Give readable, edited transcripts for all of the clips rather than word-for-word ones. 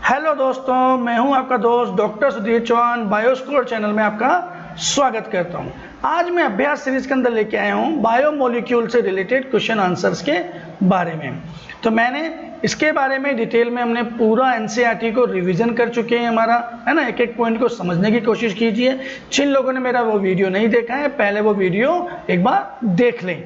Hello दोस्तों, मैं हूं आपका दोस्त डॉक्टर सुधीर चौहान। बायोस्कोर चैनल में आपका स्वागत करता हूं। आज मैं अभ्यास सीरीज के अंदर लेके आया हूं बायोमोलिक्यूल से रिलेटेड क्वेश्चन आंसर्स के बारे में। तो मैंने इसके बारे में डिटेल में हमने पूरा एनसीईआरटी को रिवीजन कर चुके हैं हमारा, है ना। एक एक पॉइंट को समझने की कोशिश कीजिए। जिन लोगों ने मेरा वो वीडियो नहीं देखा है, पहले वो वीडियो एक बार देख लें,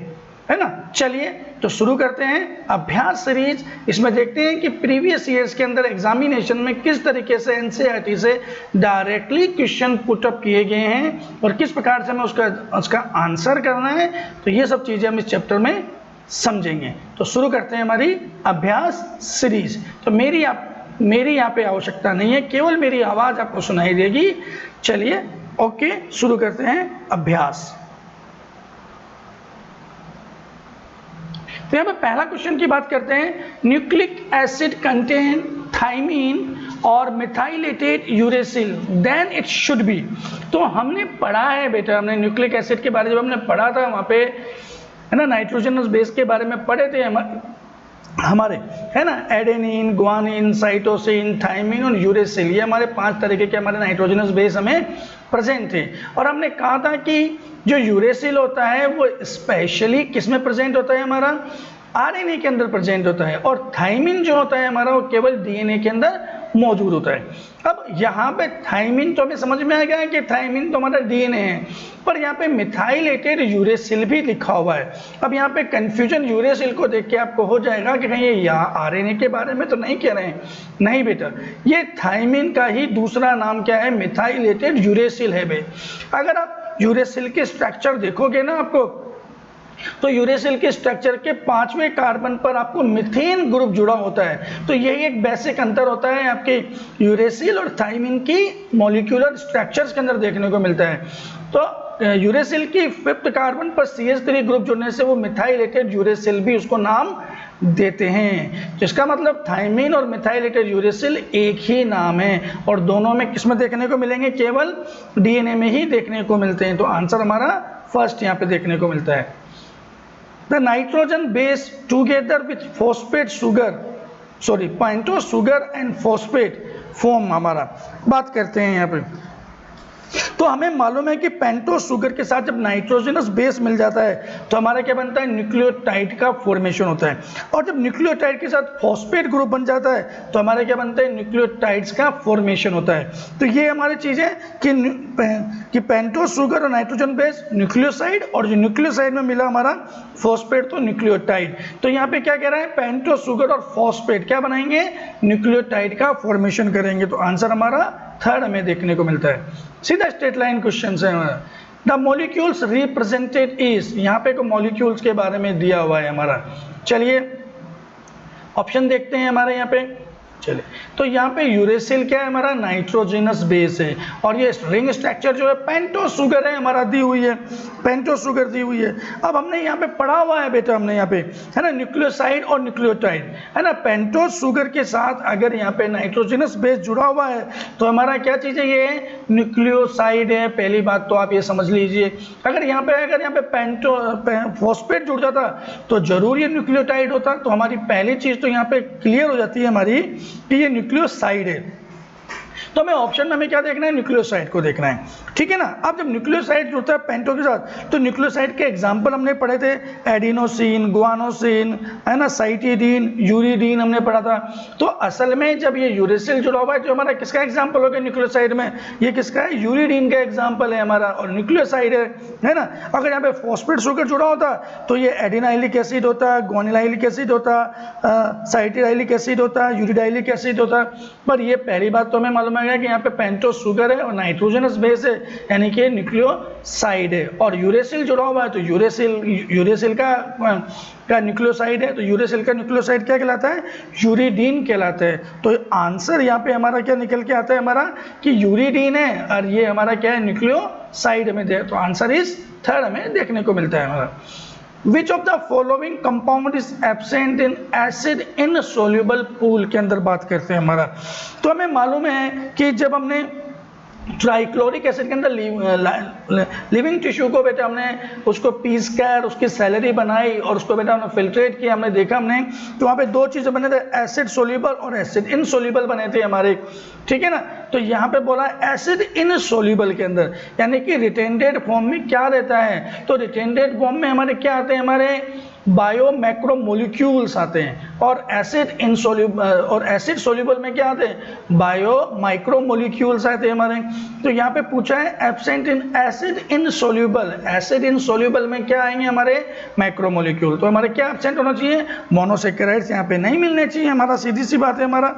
है ना। चलिए तो शुरू करते हैं अभ्यास सीरीज। इसमें देखते हैं कि प्रीवियस ईयर्स के अंदर एग्जामिनेशन में किस तरीके से एनसीईआरटी से डायरेक्टली क्वेश्चन पुटअप किए गए हैं और किस प्रकार से हमें उसका आंसर करना है। तो ये सब चीजें हम इस चैप्टर में समझेंगे। तो शुरू करते हैं हमारी अभ्यास सीरीज। तो मेरी यहाँ पे आवश्यकता नहीं है, केवल मेरी आवाज आपको सुनाई देगी। चलिए ओके, शुरू करते हैं अभ्यास। तो यहाँ पे पहला क्वेश्चन की बात करते हैं। न्यूक्लिक एसिड कंटेन थाइमीन और methylated uracil, then it should be. तो हमने पढ़ा है बेटा, हमने न्यूक्लिक एसिड के बारे में जब हमने पढ़ा था वहाँ पे, है ना, नाइट्रोजनस बेस के बारे में पढ़े थे हमारे, है ना। एडेनिन, ग्वानिन, साइटोसिन, थाइमीन और यूरेसिल, ये हमारे 5 तरीके के हमारे नाइट्रोजनस बेस हमें प्रेजेंट थे। और हमने कहा था कि जो यूरेसिल होता है वो स्पेशली किस में प्रेजेंट होता है, हमारा आरएनए के अंदर प्रेजेंट होता है। और थाइमिन जो होता है हमारा वो केवल डीएनए के अंदर मौजूद होता है। अब यहाँ पे थाइमिन तो हमें समझ में आ गया है कि थाइमिन तो हमारा डीएनए है, पर यहाँ पे मिथाइलेटेड यूरेसिल भी लिखा हुआ है। अब यहाँ पे कंफ्यूजन यूरेसिल को देख के आपको हो जाएगा कि कहीं ये आरएनए के बारे में तो नहीं कह रहे हैं। नहीं बेटा, ये थाइमिन का ही दूसरा नाम क्या है, मिथाइलेटेड यूरेसिल है बे। अगर आप यूरेसिल के स्ट्रक्चर देखोगे ना आपको, तो यूरेसिल के स्ट्रक्चर के 5वें कार्बन पर आपको मीथेन ग्रुप जुड़ा होता है। तो यही एक बेसिक अंतर होता है आपके यूरेसिल और थाइमिन की मॉलिक्यूलर स्ट्रक्चर्स के अंदर देखने को मिलता है। तो यूरेसिल की 5th कार्बन पर CH3 ग्रुप जुड़ने से वो मिथाइलेटेड यूरेसिल भी उसको नाम देते हैं। जिसका मतलब थाइमिन और मिथाइलेटेड यूरेसिल एक ही नाम है और दोनों में किसमें देखने को मिलेंगे, केवल डीएनए में ही देखने को मिलते हैं। तो आंसर हमारा फर्स्ट यहाँ पे देखने को मिलता है। The nitrogen base together with phosphate sugar, pentose sugar and phosphate form हमारा बात करते हैं यहाँ पे। तो हमें मालूम है कि पेंटोस शुगर के साथ जब नाइट्रोजनस बेस मिल जाता है तो हमारा क्या बनता है, न्यूक्लियोटाइड का फॉर्मेशन होता है। और जब न्यूक्लियोटाइड के साथ फॉस्फेट ग्रुप बन जाता है तो हमारा क्या बनता है, न्यूक्लियोटाइड्स का फॉर्मेशन होता है। तो ये हमारी चीज़ है कि पेंटोस शुगर और नाइट्रोजन बेस न्यूक्लियोसाइड, और जो न्यूक्लियोसाइड में मिला हमारा फॉस्फेट तो न्यूक्लियोटाइड। तो यहाँ पे क्या कह रहा है, पेंटोस शुगर और फॉस्फेट क्या बनाएंगे, न्यूक्लियोटाइड का फॉर्मेशन करेंगे। तो आंसर हमारा थर्ड हमें देखने को मिलता है। सीधा स्ट्रेट लाइन क्वेश्चन है हमारा। द मॉलिक्यूल्स रिप्रेजेंटेड इज, यहाँ पे को मॉलिक्यूल्स के बारे में दिया हुआ है हमारा। चलिए ऑप्शन देखते हैं हमारे यहाँ पे। चलिए तो यहाँ पे यूरेसिल क्या है, हमारा नाइट्रोजनस बेस है। और ये रिंग स्ट्रक्चर जो है पेंटोस शुगर है हमारा, दी हुई है, पेंटोस शुगर दी हुई है। अब हमने यहाँ पे पढ़ा हुआ है बेटा, हमने यहाँ पे, है ना, न्यूक्लियोसाइड और न्यूक्लियोटाइड, है ना। पेंटोस शुगर के साथ अगर यहाँ पे नाइट्रोजनस बेस जुड़ा हुआ है तो हमारा क्या चीज़ है, ये न्यूक्लियोसाइड है। पहली बात तो आप ये समझ लीजिए। अगर यहाँ पे फॉस्फेट जुड़ जाता तो जरूर ये न्यूक्लियोटाइड होता। तो हमारी पहली चीज़ तो यहाँ पे क्लियर हो जाती है हमारी कि ये न्यूक्लियोसाइड है। तो हमें ऑप्शन में हमें क्या देखना है, न्यूक्लियोसाइड को देखना है, ठीक है ना। अब जब न्यूक्लियोसाइड जुड़ता है पेंटो के साथ तो न्यूक्लियोसाइड के एग्जांपल हमने पढ़े थे, एडिनोसिन, गुआनोसिन, है ना, साइटिडीन, यूरिडीन हमने पढ़ा था। तो असल में जब ये यूरेसिल जुड़ा हुआ है जो हमारा किसका एग्जाम्पल हो गया न्यूक्लियोसाइड में, ये किसका है, यूरिडीन का एग्जाम्पल है हमारा और न्यूक्लियोसाइड है ना। अगर यहाँ पे फॉस्फेट शुगर जुड़ा होता तो ये एडिनाइलिक एसिड होता, ग्वानिलाइलिक एसिड होता, साइटिडाइलिक एसिड होता, यूरिडाइलिक एसिड होता। पर ये पहली बात तो हमें मालूम है कि यहाँ पे पेंटोस शुगर है और नाइट्रोजनस बेस है, यानी कि न्यूक्लियोसाइड है। और यूरेसिल जुड़ा हुआ है तो यूरेसिल का न्यूक्लियोसाइड है। तो यूरेसिल का न्यूक्लियोसाइड क्या कहलाता है, यूरिडीन कहलाता है। तो आंसर यहाँ पे हमारा क्या निकल के आता है हमारा, कि यूरिडीन है और ये हमारा क्या है, न्यूक्लियोसाइड में दे। तो आंसर इज थर्ड हमें देखने को मिलता है हमारा। Which of the following compound is absent in acid insoluble pool के अंदर बात करते हैं हमारा। तो हमें मालूम है कि जब हमने ट्राइक्लोरिक एसिड के अंदर लिविंग टिश्यू को बेटा हमने उसको पीस कर उसकी सैलरी बनाई और उसको बेटा हमने फिल्ट्रेट किया, हमने देखा हमने तो वहाँ पे दो चीज़ें बने थे, एसिड सोल्यूबल और एसिड इनसोल्यूबल बने थे हमारे, ठीक है ना। तो यहाँ पे बोला एसिड इनसोल्यूबल के अंदर यानी कि रिटेंडेड फॉर्म में क्या रहता है, तो रिटेंडेड फॉर्म में हमारे क्या आते हैं, हमारे बायो मैक्रोमोलिक्यूल्स आते हैं, और एसिड इनसोल्यूबल और एसिड सोल्यूबल में क्या आते हैं, बायो माइक्रोमोलिक्यूल्स आते हैं हमारे। तो यहाँ पे पूछा है absent in acid insoluble, acid insoluble में क्या आएंगे हमारे मैक्रोमोलिक्यूल, तो हमारे क्या एब्सेंट होना चाहिए, मोनोसेकेराइड्स यहाँ पे नहीं मिलने चाहिए, हमारा सीधी सी बात है हमारा,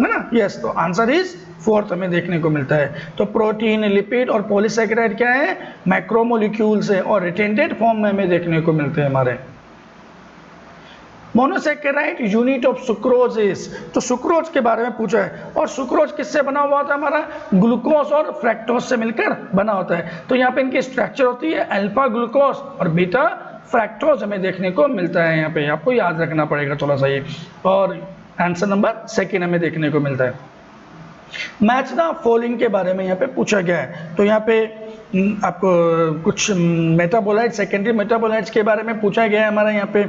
है ना। यस, तो आंसर इज फोर्थ हमें देखने को मिलता है। तो प्रोटीन, लिपिड और पॉलीसेकेराइड क्या है, मैक्रोमोलिक्यूल्स है, और रिटेंडेड फॉर्म में हमें देखने को मिलते हैं हमारे। Monosaccharide unit of sucrose is, तो सुक्रोज के बारे में पूछा है, और सुक्रोज किससे बना हुआ था हमारा, ग्लूकोज और फ्रैक्टोज से मिलकर बना होता है। तो यहाँ पे इनकी स्ट्रक्चर होती है अल्फा ग्लूकोज और बीटा फ्रैक्टोज हमें देखने को मिलता है, यहाँ पे आपको याद रखना पड़ेगा थोड़ा सा ये, और आंसर नंबर सेकेंड हमें देखने को मिलता है। मैच द फॉलोइंग के बारे में यहाँ पे पूछा गया है, तो यहाँ पे आपको कुछ मेटाबोलाइट, सेकेंडरी मेटाबोलाइट्स के बारे में पूछा गया है हमारा यहाँ पे,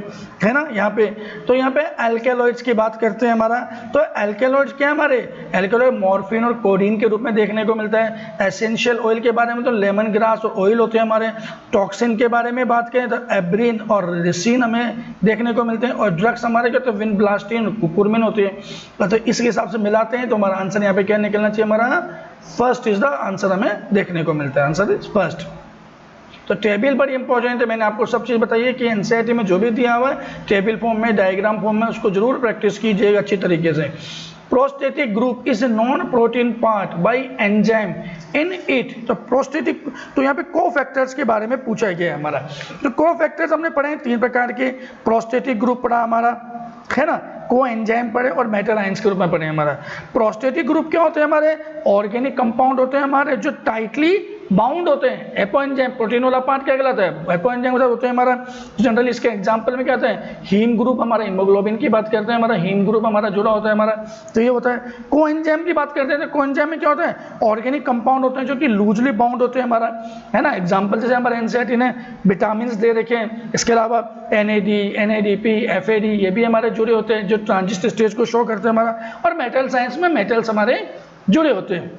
है ना। यहाँ पे तो यहाँ पे एल्केलॉइड्स की बात करते हैं हमारा, तो एल्केलॉइड्स क्या है हमारे, एल्केलॉइड मॉर्फिन और कोडीन के रूप में देखने को मिलता है। एसेंशियल ऑयल के बारे में तो लेमन ग्रास और ऑयल होते हैं हमारे। टॉक्सिन के बारे में बात करें तो एब्रिन और रिसिन हमें देखने को मिलते हैं, और ड्रग्स हमारे क्या होते हैं, विनब्लास्टिन, कुकुरमिन होती है। तो इसके हिसाब से मिलाते हैं तो हमारा आंसर यहाँ पे क्या निकलना चाहिए, हमारा फर्स्ट इज द आंसर हमें देखने को मिलता है, आंसर इज फर्स्ट। तो टेबल बड़ी इंपॉर्टेंट है, मैंने आपको सब चीज़ बताई है कि एनसीईआरटी में जो भी दिया हुआ है टेबल फॉर्म में, डायग्राम फॉर्म में, उसको जरूर प्रैक्टिस कीजिएगा अच्छी तरीके से। Prostatic group is non protein part by enzyme in it, तो प्रोस्टेटिक, तो यहाँ पे कोफैक्टर्स के बारे में पूछा गया है हमारा। तो कोफैक्टर्स हमने पढ़े हैं तीन प्रकार के, प्रोस्टेटिक ग्रुप पढ़ा हमारा, है ना, को एंजाइम पढ़े और मेटल आयंस के रूप में पढ़े हमारा। प्रोस्टेटिक ग्रुप क्या होते हैं हमारे, ऑर्गेनिक कंपाउंड होते हैं हमारे जो टाइटली बाउंड होते हैं। एपो एंजाइम, प्रोटीन वाला पार्ट क्या कहलाता है, एपो एंजाइम होते हैं हमारा। जनरली इसके एग्जांपल में क्या होता है, हीम ग्रुप, हमारा हीमोग्लोबिन की बात करते हैं, हमारा हीम ग्रुप हमारा जुड़ा होता है हमारा, तो ये होता है। को एंजाइम की बात करते हैं तो को एंजाइम में क्या होता है, ऑर्गेनिक कंपाउंड होते हैं जो कि लूजली बाउंड होते हैं हमारा, है ना। एग्जाम्पल जैसे हमारे एनसीईआरटी ने विटामिन दे रखे हैं, इसके अलावा NAD, NADP, FAD ये भी हमारे जुड़े होते हैं जो ट्रांजिट स्टेज को शो करते हैं हमारा, और मेटल साइंस में मेटल्स हमारे जुड़े होते हैं।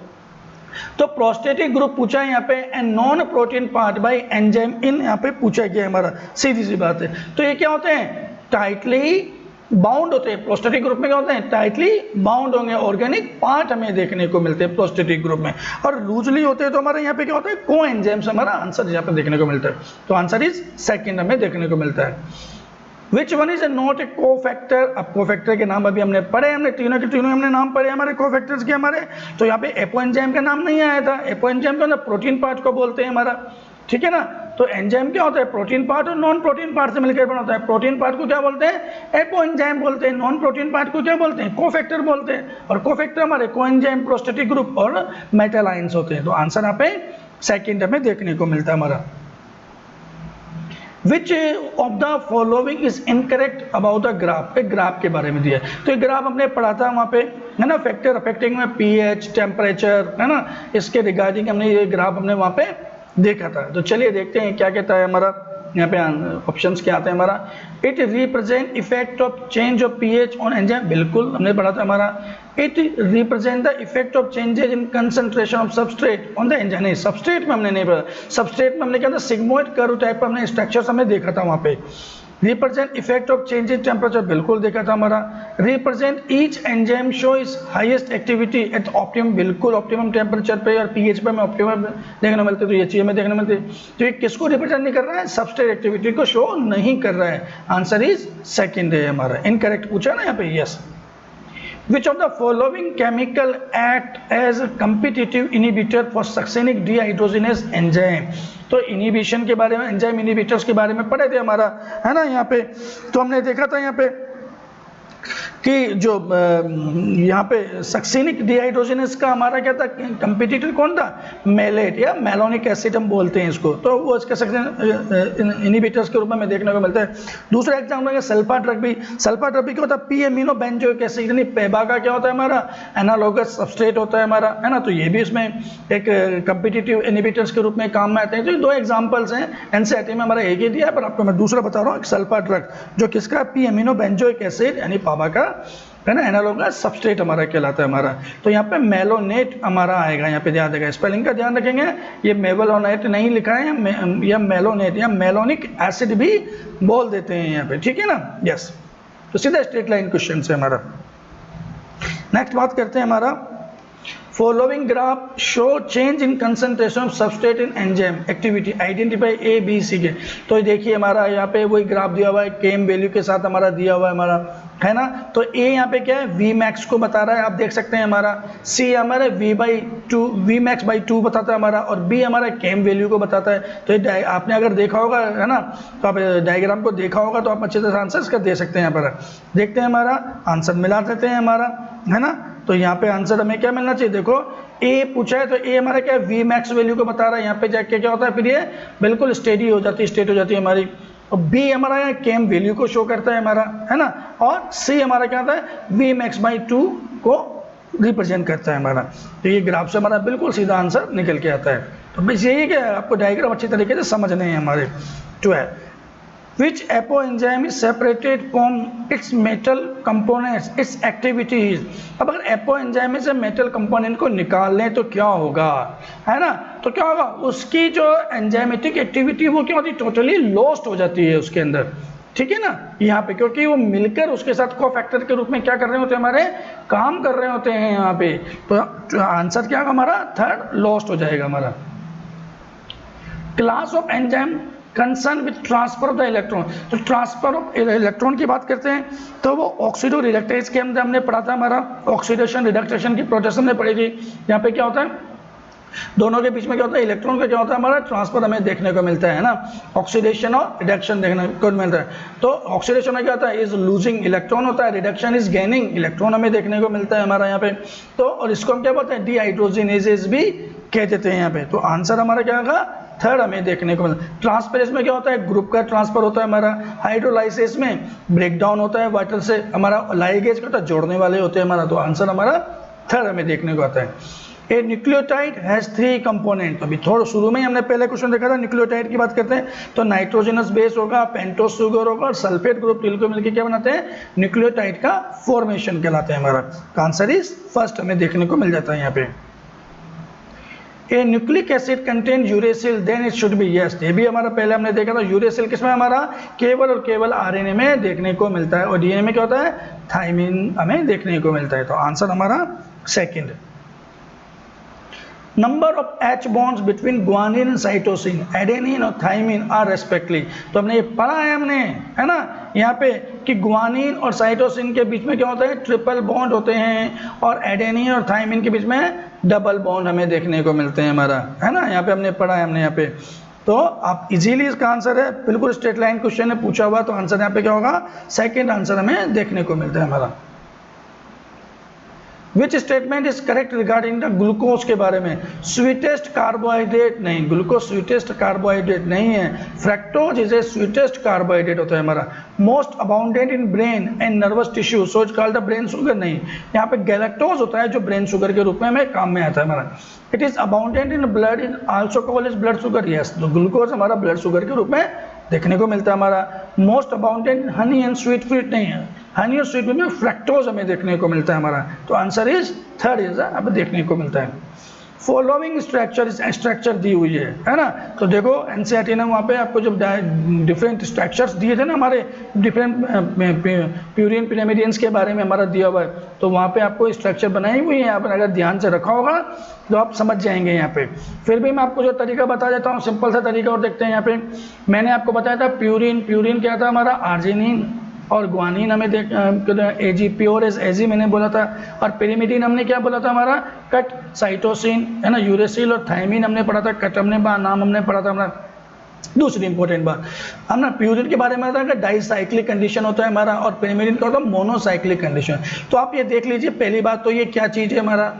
तो प्रोस्टेटिक ग्रुप पूछा है यहाँ पे, and non protein part by enzyme in, यहाँ पे पूछा गया हमारा, सीधी सी बात है। तो ये क्या होते हैं, टाइटली बाउंड होते हैं। प्रोस्टेटिक ग्रुप में क्या होते हैं, टाइटली बाउंड होंगे, ऑर्गेनिक पार्ट हमें देखने को मिलते हैं प्रोस्टेटिक ग्रुप में, और लूजली होते हैं तो हमारे यहाँ पे क्या होता है, को एंजाइम्स, हमारा आंसर यहाँ पे देखने को मिलता है। तो आंसर इज सेकंड हमें देखने को मिलता है। Which one is not a cofactor, अब कोफैक्टर के नाम अभी हमने पढ़े, हमने तीनों के तीनों हमने नाम पढ़े हमारे कोफैक्टर्स के हमारे। तो यहाँ पे एपो एंजाइम का नाम नहीं आया था, एपो एंजाइम का ना प्रोटीन पार्ट को बोलते हैं हमारा, ठीक है ना। तो एंजाइम क्या होता है, प्रोटीन पार्ट और नॉन प्रोटीन पार्ट से मिलकर बना होता है। प्रोटीन पार्ट को क्या बोलते हैं, एपो एंजाइम बोलते हैं, नॉन प्रोटीन पार्ट को क्या बोलते हैं, कोफैक्टर बोलते हैं, और कोफैक्टर हमारे को एंजाइम, प्रोस्टेटिक ग्रुप और मेटल आयंस होते हैं। तो आंसर यहाँ पे सेकंड हमें देखने को मिलता है हमारा। Which of the following is incorrect about the graph, एक ग्राफ के बारे में दिया है। तो ये ग्राफ हमने पढ़ा था वहाँ पे, है ना, फैक्टर अफेक्टिंग में pH, टेम्परेचर, है ना, इसके रिगार्डिंग हमने ये ग्राफ हमने वहाँ पे देखा था। तो चलिए देखते हैं क्या कहता है हमारा, यहाँ पे ऑप्शंस क्या आते हैं हमारा। It represent effect of change of pH on enzyme, बिल्कुल हमने पढ़ा था हमारा। It represent the effect of changes in concentration of substrate on the enzyme, नहीं सबस्ट्रेट में हमने नहीं पढ़ा। सबस्ट्रेट में हमने क्या था, सिग्मोइड कर्व टाइप का हमने स्ट्रक्चर्स हमें देखा था वहाँ पे। Represent effect of change in temperature, बिल्कुल देखा था हमारा। Represent each enzyme show is highest activity at optimum, बिल्कुल ऑप्टिमम टेम्परेचर पे और pH पे हमें ऑप्टिमम देखने मिलते, तो ये चीज़ हमें देखने मिलती। तो ये किसको रिप्रेजेंट नहीं कर रहा है, सबस्ट्रेट एक्टिविटी को शो नहीं कर रहा है। आंसर इज सेकंड है हमारा, इनकरेक्ट पूछा ना यहाँ पे, yes. Which of the following chemical act as a competitive inhibitor for succinic dehydrogenase enzyme? तो इनिबिशन के बारे में, एंजाइम इनिबिटर्स के बारे में पढ़े थे हमारा, है ना यहाँ पे। तो हमने देखा था यहाँ पे कि जो यहाँ पे सक्सिनिक डिहाइड्रोजनेस का हमारा क्या था, कंपिटिटर कौन था, मेलेट या मेलोनिक एसिड हम बोलते हैं इसको, तो वो इसके सक्सिन इनिबिटर्स के रूप में देखने को मिलता है। दूसरा एग्जाम्पल है सल्फा ड्रग भी। सल्फा ड्रग भी क्या होता है, पी एमिनो बेंजोइक एसिड, यानी पेबा का क्या होता है हमारा एनालोगस सबस्ट्रेट होता है हमारा, है ना, तो ये भी इसमें एक कंपिटिटिव इनिबिटर्स के रूप में काम में आते हैं। तो ये दो एग्जाम्पल्स हैं, एनसीईआरटी में हमारा एक ही दिया है, पर आपको मैं दूसरा बता रहा हूँ, सल्फा ड्रग जो किसका, पी एमिनो बेंजोइक एसिड यानी पाबा का, है ना, एनालोगस सबस्ट्रेट हमारा कहलाता है हमारा। तो यहाँ पे मेलोनेट हमारा आएगा, यहाँ पे ध्यान देगा, स्पेलिंग का ध्यान रखेंगे, ये मेवलोनेट नहीं लिखा है, या मेलोनेट या मेलोनिक एसिड भी बोल देते हैं यहाँ पे, ठीक है ना, यस। तो सीधा स्ट्रेट लाइन क्वेश्चन है हमारा। नेक्स्ट बात करते हैं हमारा, following graph show change in concentration of substrate in enzyme activity, identify A B C के। तो देखिए हमारा यहाँ पे वही ग्राफ दिया हुआ है, केम वैल्यू के साथ हमारा दिया हुआ है हमारा, है ना। तो ए यहाँ पे क्या है, वी मैक्स को बता रहा है, आप देख सकते हैं हमारा। सी हमारे वी मैक्स बाई 2 बताता है हमारा, और बी हमारा केम वैल्यू को बताता है। तो ये आपने अगर देखा होगा, है ना, तो आप डायग्राम को देखा होगा तो आप अच्छे से आंसर इसका दे सकते हैं। यहाँ पर देखते हैं हमारा आंसर मिला देते हैं हमारा, है ना। तो यहाँ पे आंसर हमें क्या मिलना चाहिए, देखो ए पूछा है तो ए हमारा क्या वी मैक्स वैल्यू को बता रहा है, यहाँ पे जाके क्या होता है, फिर ये बिल्कुल स्टेडी हो जाती है, स्टेट हो जाती है हमारी। और बी हमारा यहाँ केम वैल्यू को शो करता है हमारा, है ना। और सी हमारा क्या होता है, वी मैक्स बाई 2 को रिप्रेजेंट करता है हमारा। तो ये ग्राफ से हमारा बिल्कुल सीधा आंसर निकल के आता है। तो बस यही है कि आपको डायग्राम अच्छी तरीके से समझने हैं हमारे। 12 which apo enzyme is separated from its metal components, its activity is। अब अगर एपो एंजाइम में से मेटल कंपोनेंट को निकाल लें तो क्या होगा, है ना, तो क्या होगा, उसकी जो एंजाइमेटिक एक्टिविटी वो क्या होती है, टोटली लॉस्ट हो जाती है उसके अंदर, ठीक है ना, यहाँ पे, क्योंकि वो मिलकर उसके साथ को फैक्टर के रूप में क्या कर रहे होते हैं, हमारे काम कर रहे होते हैं यहाँ पे। तो आंसर क्या होगा हमारा, थर्ड लॉस्ट हो जाएगा हमारा। Class of enzyme concern with transfer of the electron. तो ट्रांसफर ऑफ इलेक्ट्रॉन की बात करते हैं तो वो ऑक्सीडो रिडक्टेज के अंदर हमने पढ़ा था हमारा, ऑक्सीडेशन रिडक्टेशन की प्रोसेस हमने पढ़ी थी। यहाँ पे क्या होता है, दोनों के बीच में क्या होता है, इलेक्ट्रॉन का क्या होता है हमारा ट्रांसफर हमें देखने को मिलता है ना, ऑक्सीडेशन और रिडक्शन देखने को मिलता है। तो ऑक्सीडेशन में क्या होता है, इज लूजिंग इलेक्ट्रॉन होता है, रिडक्शन इज गेनिंग इलेक्ट्रॉन हमें देखने को मिलता है हमारा यहाँ पे। तो और इसको हम क्या बोलते हैं, डिहाइड्रोजिनेजेस भी कह देते हैं यहाँ पे। तो आंसर हमारा क्या होगा, थर्ड हमें देखने को मिलता है। ट्रांसफरेंस में क्या होता है, ग्रुप का ट्रांसफर होता है हमारा। हाइड्रोलाइसिस में ब्रेक डाउन होता है वाटर से, हमारा लाइगेज का होता है, जोड़ने वाले होते हैं हमारा। तो आंसर हमारा थर्ड हमें देखने को आता है। ए न्यूक्लियोटाइड हैज 3 कंपोनेंट। अभी थोड़ा शुरू में ही हमने पहले क्वेश्चन देखा था, न्यूक्लियोटाइड की बात करते हैं तो नाइट्रोजनस बेस होगा, पेंटोस शुगर होगा और सल्फेट ग्रुप मिलकर मिलकर क्या बनाते हैं, न्यूक्लियोटाइड का फॉर्मेशन कहलाते हैं हमारा। आंसर इज फर्स्ट हमें देखने को मिल जाता है यहाँ पे। A nucleic acid contain uracil then it should be yes. ये भी हमारा पहले हमने देखा था, यूरेसिल किसमें हमारा केवल और केवल आरएनए में देखने को मिलता है, और डीएनए में क्या होता है, थायमिन हमें देखने को मिलता है। तो आंसर हमारा second. Number of H bonds between guanine and cytosine, adenine और थाइमिन आर रेस्पेक्टली। तो हमने ये पढ़ा है हमने, है ना, यहाँ पे कि ग्वानिन और साइटोसिन के बीच में क्या होता है, ट्रिपल बॉन्ड होते हैं, और एडेनिन और थाइमिन के बीच में डबल बॉन्ड हमें देखने को मिलते हैं हमारा, है ना। यहाँ पे हमने पढ़ा है हमने यहाँ पे। तो आप इजीली इसका आंसर है, बिल्कुल स्ट्रेट लाइन क्वेश्चन है पूछा हुआ, तो आंसर यहाँ पे क्या होगा, सेकेंड आंसर हमें देखने को मिलता है हमारा। विच statement is correct regarding the glucose के बारे में। स्वीटेस्ट कार्बोहाइड्रेट नहीं, ग्लूकोज स्वीटेस्ट कार्बोहाइड्रेट नहीं है, fructose is a sweetest carbohydrate होता है हमारा। Most abundant in brain and nervous tissue, so is called the brain sugar नहीं, यहाँ पे गैलेक्टोज होता है जो ब्रेन शुगर के रूप में हमें काम में आता है हमारा। It is abundant in blood in also called is blood sugar, yes, तो ग्लूकोज हमारा ब्लड शुगर के रूप में देखने को मिलता है हमारा। Most abundant honey and sweet fruit नहीं है, हनी और स्वीट में फ्रैक्टोज हमें देखने को मिलता है हमारा। तो आंसर इज थर्ड इज अब देखने को मिलता है। फॉलोइंग स्ट्रक्चर दी हुई है ना। तो देखो एनसीईआरटी ने वहाँ पे आपको जब डिफरेंट स्ट्रक्चर्स दिए थे ना हमारे, डिफरेंट प्यूरिन पिरामिडियंस के बारे में हमारा दिया हुआ है, तो वहाँ पे आपको स्ट्रक्चर बनाई हुई है, आपने अगर ध्यान से रखा होगा तो आप समझ जाएंगे यहाँ पे। फिर भी मैं आपको जो तरीका बता देता हूँ, सिंपल सा तरीका और देखते हैं यहाँ पे। मैंने आपको बताया था प्यूरिन क्या था हमारा, आर्जिनिन और ग्वानिन हमें एजी, प्योर एज एजी मैंने बोला था, और पिरिमिडिन हमने क्या बोला था हमारा, कट, साइटोसिन, है ना, यूरेसिल और थायमिन हमने पढ़ा था, कट हमने नाम हमने पढ़ा था हमारा, दूसरी इंपॉर्टेंट बात, हम ना प्यूरिन के बारे में बताया कि डाइसाइक्लिक कंडीशन होता है हमारा, और पेरिमिडिन का होता है मोनोसाइक्लिक कंडीशन। तो आप ये देख लीजिए, पहली बात तो ये क्या चीज़ है हमारा,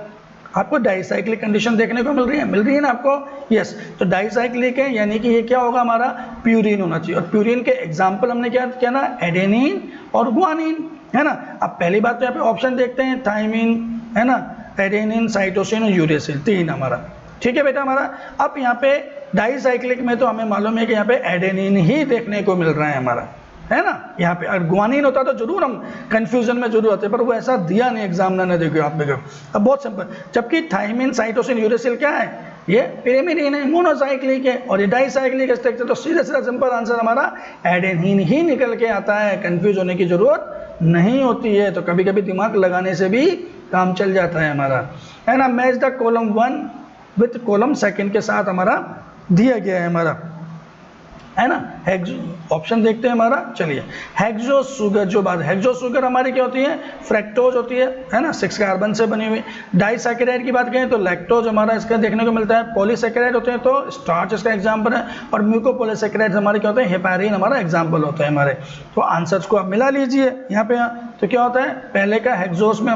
आपको डाइसाइक्लिक कंडीशन देखने को मिल रही है ना आपको, यस। तो डाइसाइक्लिक है यानी कि ये क्या होगा हमारा, प्यूरिन होना चाहिए। और प्यूरिन के एग्जाम्पल हमने क्या किया ना, एडेनिन और गुआनिन, है ना। अब पहली बात तो यहाँ पे ऑप्शन देखते हैं, थाइमिन, है ना, एडेनिन, साइटोसिन और यूरेसिल, 3 हमारा, ठीक है बेटा हमारा। अब यहाँ पे डाइसाइक्लिक में तो हमें मालूम है कि यहाँ पे एडेनिन ही देखने को मिल रहा है हमारा, है ना। यहाँ पे अगर गुआनिन होता तो जरूर हम कंफ्यूजन में जरूर आते, पर वो ऐसा दिया नहीं एग्जामिनर ने, देखो आप देखो। अब बहुत सिंपल, जबकि थाइमिन, साइटोसिन, यूरेसिल क्या है, ये पिरिमिडिन है, मोनोसाइक्लिक है, और ये डाइसाइक्लिक स्ट्रक्चर, तो सीधा सीधा सिंपल आंसर हमारा एडेनिन ही निकल के आता है, कंफ्यूज होने की जरूरत नहीं होती है। तो कभी कभी दिमाग लगाने से भी काम चल जाता है हमारा, है ना। Match the column 1 with column 2 के साथ हमारा दिया गया है हमारा, है ना। ऑप्शन देखते हैं हमारा, चलिए। हेक्सो शुगर, जो बात हेक्सो शुगर हमारी क्या होती है, फ्रैक्टोज होती है ना, 6 कार्बन से बनी हुई। डाइसैकेराइड की बात करें तो लैक्टोज हमारा इसका देखने को मिलता है। पॉलीसैकेराइड होते हैं तो स्टार्च इसका एग्जाम्पल है, और म्यूकोपॉलीसैकेराइड हमारे क्या होते हैं, हेपारिन हमारा एग्जाम्पल होता है हमारे। तो आंसर्स को आप मिला लीजिए यहाँ पे। तो क्या होता है, पहले का हेक्सोस में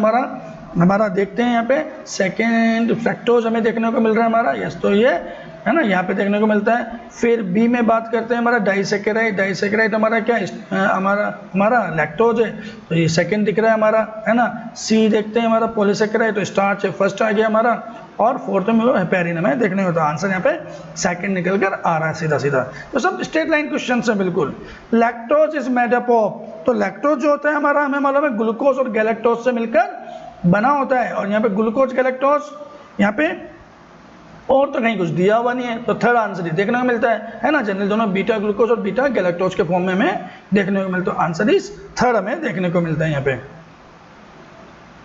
हमारा देखते हैं यहाँ पे सेकेंड फ्रैक्टोज हमें देखने को मिल रहा है हमारा, यस। तो ये है ना, यहाँ पे देखने को मिलता है। फिर बी में बात करते हैं हमारा डाइसैकेराइड हमारा क्या है, हमारा लैक्टोज है, तो ये सेकंड दिख रहा है हमारा, है ना। सी देखते हैं हमारा पॉलीसैकेराइड, तो स्टार्च है, फर्स्ट आ गया हमारा, और फोर्थ में हेपेरिन हमें देखने को, तो आंसर यहाँ पे सेकंड निकल कर आ रहा है सीधा सीधा। तो सब स्ट्रेट लाइन क्वेश्चन है बिल्कुल। Lactose is made up of, तो लैक्टोज जो होता है हमारा, हमें मालूम है ग्लूकोज और गैलेक्टोज से मिलकर बना होता है, और यहाँ पे ग्लूकोज गैलेक्टोज, यहाँ पे और तो कहीं कुछ दिया हुआ नहीं है, तो थर्ड आंसर ही देखने को मिलता है ना। जनरल दोनों बीटा ग्लूकोज और बीटा गैलेक्टोज के फॉर्म में हमें देखने को मिलता है, आंसर इज थर्ड हमें देखने को मिलता है यहाँ पे।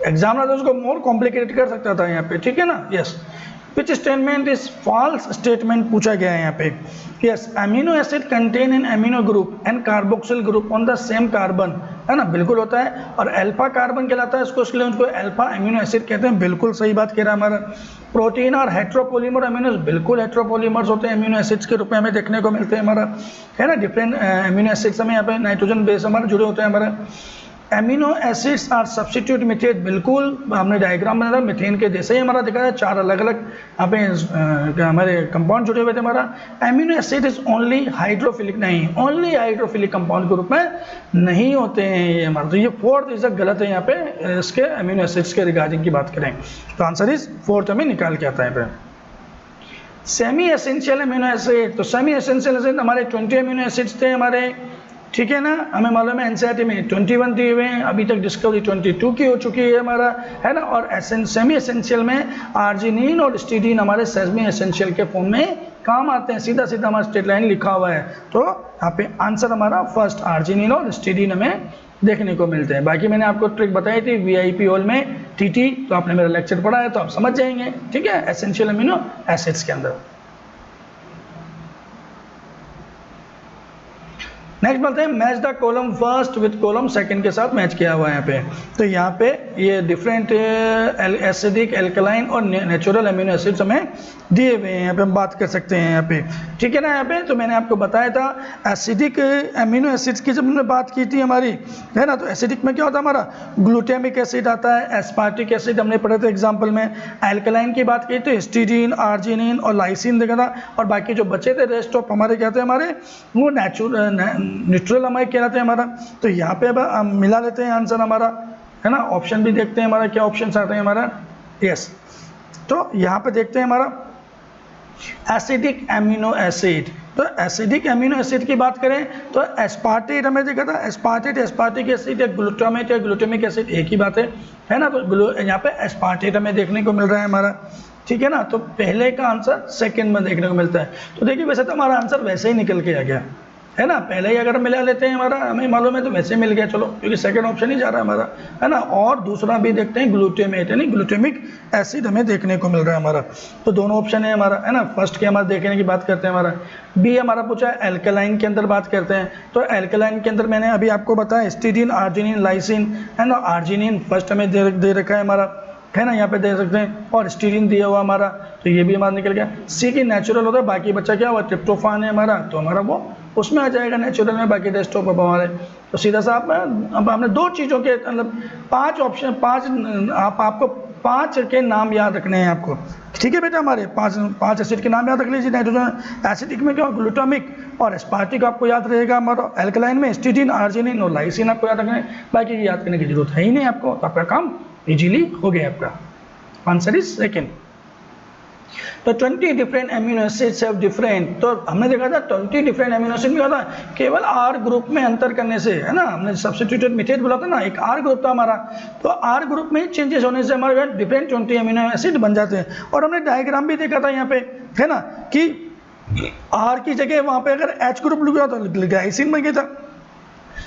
एग्जामिनर तो उसको मोर कॉम्प्लिकेटेड कर सकता था यहाँ पे, ठीक है ना, yes. Which statement is false statement पूछा गया है यहाँ पे, yes. Amino acid contain in amino group and carboxyl group on the same carbon, है ना, बिल्कुल होता है। और अल्फा कार्बन कहलाता है इसको, इसलिए उनको अल्फा अमीनो एसिड कहते हैं, बिल्कुल सही बात कह रहा है हमारा। प्रोटीन और हेट्रोपोलीमर अमीनोस, बिल्कुल हेट्रोपोलीमर्स होते हैं, अमीनो एसिड्स के रूप में हमें देखने को मिलते हैं हमारा, है ना। डिफरेंट अमीनो एसिड्स हमें यहाँ पे नाइट्रोजन बेस हमारे जुड़े होते हैं हमारा। Amino acids are substitute methane, बिल्कुल हमने डायग्राम बनाया मीथेन के जैसे ही हमारा दिखाया, 4 अलग अलग यहाँ पे हमारे कंपाउंड जुड़े हुए थे हमारा। Amino acid is only hydrophilic, नहीं, ओनली हाइड्रोफिलिक कंपाउंड के रूप में नहीं होते हैं ये हमारा। तो ये फोर्थ इज गलत है यहाँ पे, इसके एमिनो एसिड्स के रिगार्डिंग की बात करें तो आंसर इज फोर्थ हमें निकाल के आता है यहाँ पे। सेमी एसेंशियल अमीनो एसिड, तो सेमी एसेंशियल एसिड हमारे 20 अमीनो एसिड्स थे हमारे, ठीक है ना। हमें मालूम है एनसीईआरटी में 21 दिए हुए हैं, अभी तक डिस्कवरी 22 की हो चुकी है हमारा, है ना। और सेमी एसेंशियल में आर्जिनिन और स्टीडीन हमारे सेमी एसेंशियल के फॉर्म में काम आते हैं, सीधा सीधा हमारा स्ट्रेट लाइन लिखा हुआ है। तो यहाँ पे आंसर हमारा फर्स्ट आर्जिनिन और स्टीडीन हमें देखने को मिलते हैं। बाकी मैंने आपको ट्रिक बताई थी वीआईपी हॉल में टीटी, तो आपने मेरा लेक्चर पढ़ा है तो आप समझ जाएंगे, ठीक है, एसेंशियल अमीनो एसिड्स के अंदर। नेक्स्ट बोलते हैं match the column first with column second के साथ मैच किया हुआ है यहाँ पे। तो यहाँ पे ये डिफरेंट एसिडिक, एल्कलाइन और नेचुरल अमीनो एसिड्स हमें दिए हुए हैं, यहाँ पे हम बात कर सकते हैं यहाँ पे, ठीक है ना। यहाँ पे तो मैंने आपको बताया था एसिडिक अमीनो एसिड्स की जब हमने बात की थी हमारी, है ना। तो एसिडिक में क्या होता है हमारा, ग्लूटामिक एसिड आता है, एस्पार्टिक एसिड हमने पढ़े थे एग्जाम्पल में। एल्कलाइन की बात की तो हिस्टीडीन, आर्जिनिन और लाइसिन देखा था, और बाकी जो बचे थे रेस्ट ऑफ हमारे क्या थे हमारे, वो न्यूट्रल हमारे कहलाते हैं हमारा। तो यहाँ पे अब हम मिला लेते हैं आंसर हमारा, है ना। ऑप्शन भी देखते हैं हमारा क्या ऑप्शन आते हैं हमारा, यस। तो यहाँ पे देखते हैं हमारा एसिडिक एमिनो एसिड, तो एसिडिक एमिनो एसिड की बात करें तो एस्पार्टेट हमें देखा था, एस्पार्टिक एसिड या ग्लूटामेट या ग्लूटामिक एसिड एक ही बात है ना। तो यहाँ पे एस्पार्टेट हमें देखने को मिल रहा है हमारा, ठीक है ना। तो पहले का आंसर सेकंड में देखने को मिलता है। तो देखिए वैसे तो हमारा आंसर वैसे ही निकल के आ गया, है ना। पहले ही अगर मिला लेते हैं हमारा, हमें मालूम है तो वैसे मिल गया, चलो, क्योंकि सेकंड ऑप्शन ही जा रहा है हमारा, है ना। और दूसरा भी देखते हैं ग्लूटामेट, यानी ग्लूटामिक एसिड हमें देखने को मिल रहा है हमारा। तो दोनों ऑप्शन है हमारा, है ना। फर्स्ट के हमारा देखने की बात करते हैं हमारा। बी हमारा पूछा है एल्कलाइन के अंदर बात करते हैं, तो एल्कलाइन के अंदर मैंने अभी आपको बताया स्टीडीन, आर्जिनिन, लाइसिन, है ना। आर्जिनिन फर्स्ट हमें दे रखा है हमारा, है ना, यहाँ पे दे सकते हैं। और स्टीरिन दिया हुआ हमारा, तो ये भी हमारा निकल गया। सी की नेचुरल होता है, बाकी बच्चा क्या हुआ, ट्रिप्टोफान है हमारा, तो हमारा वो उसमें आ जाएगा नेचुरल में, बाकी डेस्कटॉप अब हमारे। तो सीधा सा आप अब हमने 2 चीज़ों के मतलब 5 ऑप्शन, 5 आपको 5 के नाम याद रखने हैं आपको, ठीक है बेटा। हमारे 5 एसिड के नाम याद रख लीजिए। नाइट्रोजन एसिडिक में क्या, ग्लूटामिक और एस्पार्टिक आपको याद रहेगा हमारा। एल्कलाइन में एस्टिडीन, आर्जिनिन और लाइसिन आपको याद रखना है, बाकी की याद करने की जरूरत है ही नहीं आपको, तो आपका काम इजीली हो गया आपका। Answer is second. तो 20 different amino acids have different, तो हमने देखा था 20 डिफरेंट अमीनो एसिड में होता है केवल आर ग्रुप में अंतर करने से, है ना। हमने सब्स्टिट्यूटेड मीथेन बोला था ना, एक आर ग्रुप था हमारा, तो आर ग्रुप में चेंजेस होने से हमारे डिफरेंट 20 अमीनो एसिड बन जाते हैं। और हमने डायग्राम भी देखा था यहाँ पे, है ना, कि आर की जगह वहाँ पे अगर एच ग्रुप लिखा तो ग्लाइसिन बन गया था।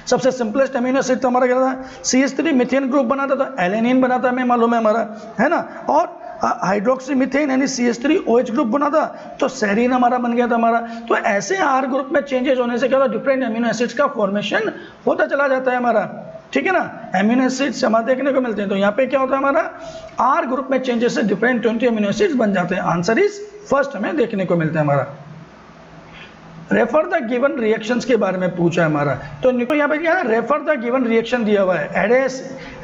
सबसे सिंपलेस्ट अमीनो एसिड तो हमारा क्या था, CH3 मीथेन ग्रुप बना था, तो एलेनिन बना था, हमें मालूम है हमारा, है ना। और हाइड्रोक्सी मीथेन यानी CH3OH ग्रुप बना था, तो सेरीन हमारा बन गया था हमारा। तो ऐसे आर ग्रुप में चेंजेस होने से क्या होता है, डिफरेंट अमीनो एसिड्स का फॉर्मेशन होता चला जाता है हमारा, ठीक है ना। अमीनो एसिड्स हमारे देखने को मिलते हैं, तो यहाँ पे क्या होता है हमारा, आर ग्रुप में चेंजेस से डिफरेंट 20 अमीनो एसिड्स बन जाते हैं। आंसर इज फर्स्ट हमें देखने को मिलता है हमारा। रेफर द गिवन रिएक्शंस के बारे में पूछा है हमारा, तो यहाँ पे क्या है, रेफर द गिवन रिएक्शन दिया हुआ है।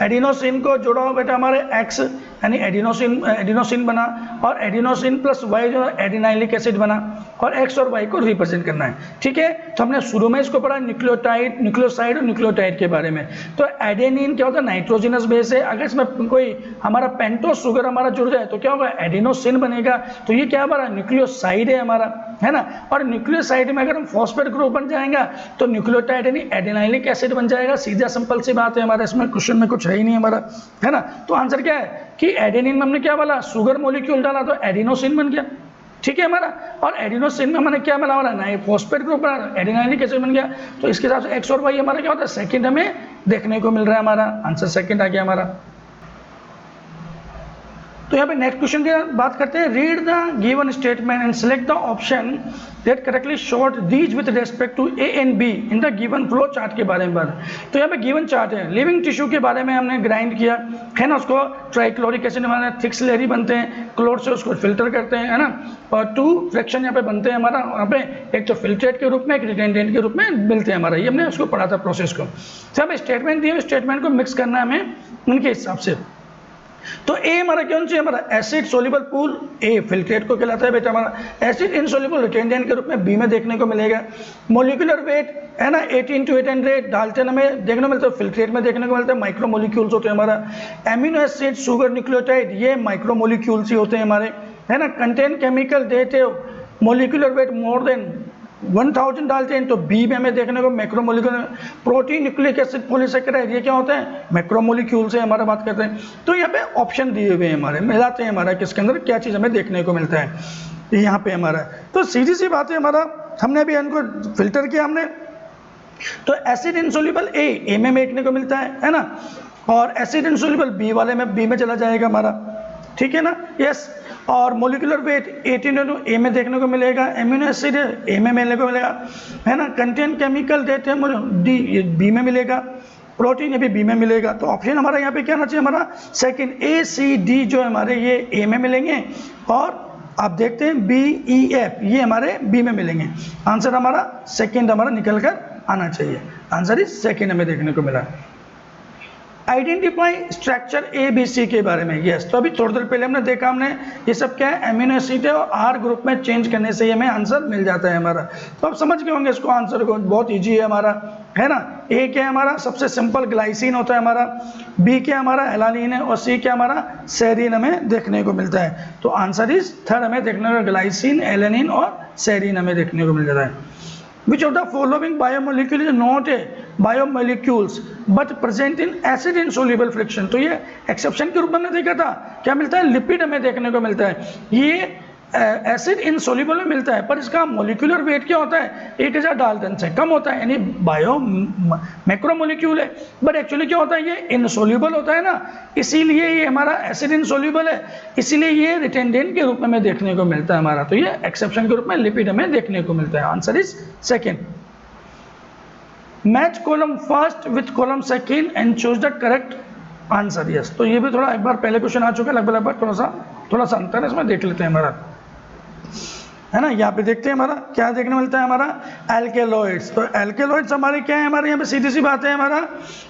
एडिनोसिन को जोड़ा हुआ बेटा हमारे एक्स, यानी एडिनोसिन बना, और एडिनोसिन प्लस वाई जो एडिनाइलिक एसिड बना, और एक्स और वाई को रिप्रेजेंट करना है, ठीक है। तो हमने शुरू में इसको पढ़ा न्यूक्लियोटाइड, न्यूक्लियोसाइड और न्यूक्लियोटाइड के बारे में। तो एडेनिन क्या होता है, नाइट्रोजिनस बेस है, अगर इसमें कोई हमारा पेंटोस शुगर हमारा जुड़ जाए तो क्या होगा, एडिनोसिन बनेगा, तो ये क्या हमारा न्यूक्लियोसाइड है हमारा, है ना। और न्यूक्लियोसाइड में अगर हम फॉस्फेट ग्रुप बन जाएगा तो न्यूक्लियोटाइड यानी एडिनाइलिक एसिड बन जाएगा। सीधा सिंपल सी बात है हमारा, इसमें क्वेश्चन में कुछ है ही नहीं हमारा, है ना। तो आंसर क्या है कि एडेनिन में हमने क्या बोला, शुगर मॉलिक्यूल डाला तो एडिनोसिन बन गया, ठीक है हमारा। और एडिनोसिन में हमने क्या मिला, हमारा ना फॉस्फेट ग्रुप बना, एडिनाइलिक एसिड बन गया। तो इसके हिसाब से एक्स और वाई हमारा क्या होता है, सेकंड हमें देखने को मिल रहा है हमारा। आंसर सेकंड आ गया हमारा। तो यहाँ पे नेक्स्ट क्वेश्चन की बात करते हैं। Read the given statement and select the option that correctly sort these with respect to A and B in the given flow chart के बारे में बात। तो यहाँ पे गिवन चार्ट है, लिविंग टिश्यू के बारे में हमने ग्राइंड किया, है ना। उसको ट्राइक्लोरिक एसिड हमारे थिक स्लेरी बनते हैं, क्लोर से उसको फिल्टर करते हैं, है ना। और 2 फ्रैक्शन यहाँ पे बनते हैं हमारा, यहाँ पे एक तो फिल्ट्रेट के रूप में, एक रिटेंडेंट के रूप में मिलते हैं हमारा। ये हमने उसको पढ़ा था प्रोसेस को। तो हमें स्टेटमेंट दिए, स्टेटमेंट को मिक्स करना है हमें उनके हिसाब से। तो ए हमारा कौन सी हमारा एसिड सोल्यूबल पूल, ए फिल्ट्रेट को कहलाता है बेटा हमारा। एसिड इनसोल्यूबल रिटेंडेंट के रूप में बी में देखने को मिलेगा। मोलिकुलर वेट है ना 18 to 800 डाल्टन हमें देखने को मिलता है, फिल्ट्रेट में देखने को मिलता है, माइक्रो मोलिक्यूल्स होते हैं हमारा। एमिनो एसिड, शुगर, न्यूक्लियोटाइड ये माइक्रो मोलिक्यूल्स ही होते हैं हमारे, है ना। कंटेन केमिकल देते मोलिकुलर वेट मोर देन 1000 डालते हैं, तो बी में हमें देखने को macromolecule. Protein, nucleic acid, polysaccharide ये क्या होते हैं, मैक्रोमोलिक्यूल से हमारा बात करते हैं। तो यहाँ पे ऑप्शन दिए हुए हैं हमारे, मिलाते हैं हमारा किसके अंदर क्या चीज़ हमें देखने को मिलता है यहाँ पे हमारा। तो सीधी सी बात है हमारा, हमने अभी इनको फिल्टर किया हमने, तो एसिड इनसोल्यूबल ए में देखने को मिलता है ना। और एसिड इनसोल्यूबल बी वाले में बी में चला जाएगा हमारा, ठीक है ना, यस। और मोलिकुलर वेट 18 ए में देखने को मिलेगा, एमिनो एसिड ए में मिलने को मिलेगा, है ना। कंटेन केमिकल देते हैं डी, ये बी में मिलेगा। प्रोटीन ये भी बी में मिलेगा। तो ऑप्शन हमारा यहाँ पे क्या आना चाहिए हमारा, सेकंड ए सी डी जो हमारे ये ए में मिलेंगे, और आप देखते हैं बी ई एफ ये हमारे बी में मिलेंगे। आंसर हमारा सेकंड हमारा निकल कर आना चाहिए। आंसर इज सेकंड हमें देखने को मिला। Identify structure A B C के बारे में, यस। तो अभी थोड़ी देर पहले हमने देखा, हमने ये सब क्या है एमिनो एसिड है, और आर ग्रुप में चेंज करने से हमें आंसर मिल जाता है हमारा। तो आप समझ गए होंगे इसको, आंसर को बहुत इजी है हमारा, है ना। ए क्या है हमारा, सबसे सिंपल ग्लाइसिन होता है हमारा, बी क्या हमारा एलानिन है, और सी क्या हमारा सेरीन हमें देखने को मिलता है। तो आंसर इज थर्ड हमें देखने को, ग्लाइसिन, एलानिन और सेरीन हमें देखने को मिल जाता है। Which of the following biomolecule is not a biomolecules but present in acid insoluble friction? तो ये एक्सेप्शन के रूप में हमने देखा था, क्या मिलता है, लिपिड हमें देखने को मिलता है। ये एसिड इनसोल्यूबल में मिलता है, पर इसका मोलिकुलर वेट क्या होता है, 1000 डाल्टन से कम होता है, यानी बायो मैक्रोमोलिक्यूल है, बट एक्चुअली क्या होता है ये इनसोल्यूबल होता है ना, इसीलिए ये हमारा एसिड इनसोल्यूबल है, इसीलिए ये रिटेंडेंट के रूप में हमें देखने को मिलता है हमारा। तो ये एक्सेप्शन के रूप में लिपिड हमें देखने को मिलता है। Answer is second. Match column first with column second and choose the correct answer yes. तो ये भी थोड़ा एक बार पहले क्वेश्चन आ चुका है लगभग थोड़ा सा अंतर है इसमें, देख लेते हैं हमारा, है ना। यहाँ पे देखते हैं हमारा क्या देखने मिलता है हमारा, एल्केलॉइड्स। तो एल्केलॉइड्स हमारे क्या है, हमारे यहाँ पे सीधी सी बात है हमारा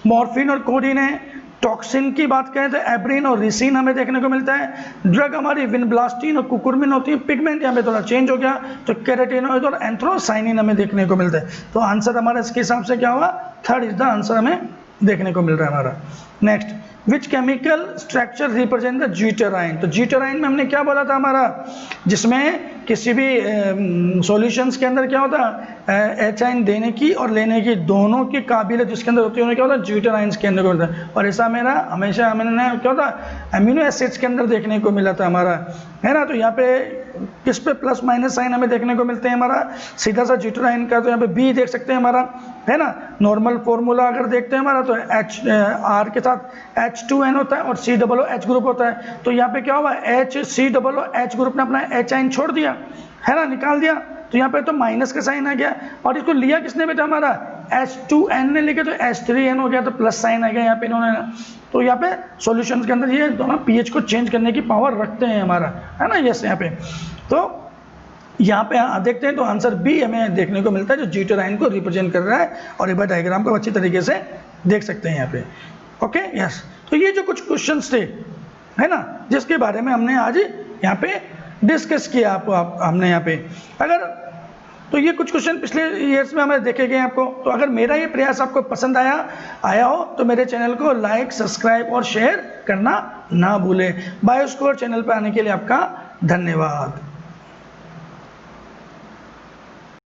मॉर्फिन और कोडीन है। टॉक्सिन की बात करें तो एब्रिन और रिसिन हमें देखने को मिलता है। ड्रग हमारी विनब्लास्टिन और कुकुरमिन होती है। पिगमेंट यहाँ पे थोड़ा चेंज हो गया तो केराटिनॉइड और एंथ्रोसाइनिन हमें देखने को मिलता है। तो आंसर हमारा इसके हिसाब से क्या हुआ, थर्ड इज द आंसर हमें देखने को मिल रहा है हमारा। Next, which chemical structure represent the ज्यूटेराइन। तो ज्यूटेराइन में हमने क्या बोला था हमारा, जिसमें किसी भी सॉल्यूशंस के अंदर क्या होता है, एच आइन देने की और लेने की दोनों की काबिलियत जिसके अंदर होती है उन्हें क्या होता है, ज्यूटेराइंस के अंदर होता है। और ऐसा मेरा हमेशा हमने क्या होता है, अमीनो एसिड्स के अंदर देखने को मिला था हमारा, है ना। तो यहाँ पे किस पे प्लस माइनस साइन हमें देखने को मिलते हैं हमारा, सीधा सा ज्यूटेराइन का तो यहाँ पे बी देख सकते हैं हमारा, है ना। नॉर्मल फॉर्मूला अगर देखते हैं हमारा तो एच आर के साथ H2N होता है और COOH ग्रुप होता है। तो यहाँ पे क्या हुआ, HCOOH ग्रुप ने अपना H आइन छोड़ दिया, है ना, निकाल दिया। तो यहाँ पे तो माइनस का साइन आ गया और इसको लिया किसने बेटा, हमारा H2N ने लिखा तो H3N हो गया, तो प्लस साइन आ गया यहाँ पे इन्होंने। तो यहाँ पे सॉल्यूशंस के अंदर ये दोनों pH को चेंज करने की पावर रखते हैं हमारा, है ना, यस। यहाँ पे तो यहाँ पे देखते हैं तो आंसर बी हमें देखने को मिलता है जो ज्यूटेराइन को रिप्रेजेंट कर रहा है। और एक बार डायग्राम को अच्छी तरीके से देख सकते हैं यहाँ पे, ओके यस। तो ये जो कुछ क्वेश्चंस थे, है ना, जिसके बारे में हमने आज यहाँ पे डिस्कस किया हमने यहाँ पे, अगर तो ये कुछ क्वेश्चन पिछले ईयर्स में हमें देखे गए आपको। तो अगर मेरा ये प्रयास आपको पसंद आया हो तो मेरे चैनल को लाइक, सब्सक्राइब और शेयर करना ना भूलें। बायोस्कोर चैनल पर आने के लिए आपका धन्यवाद।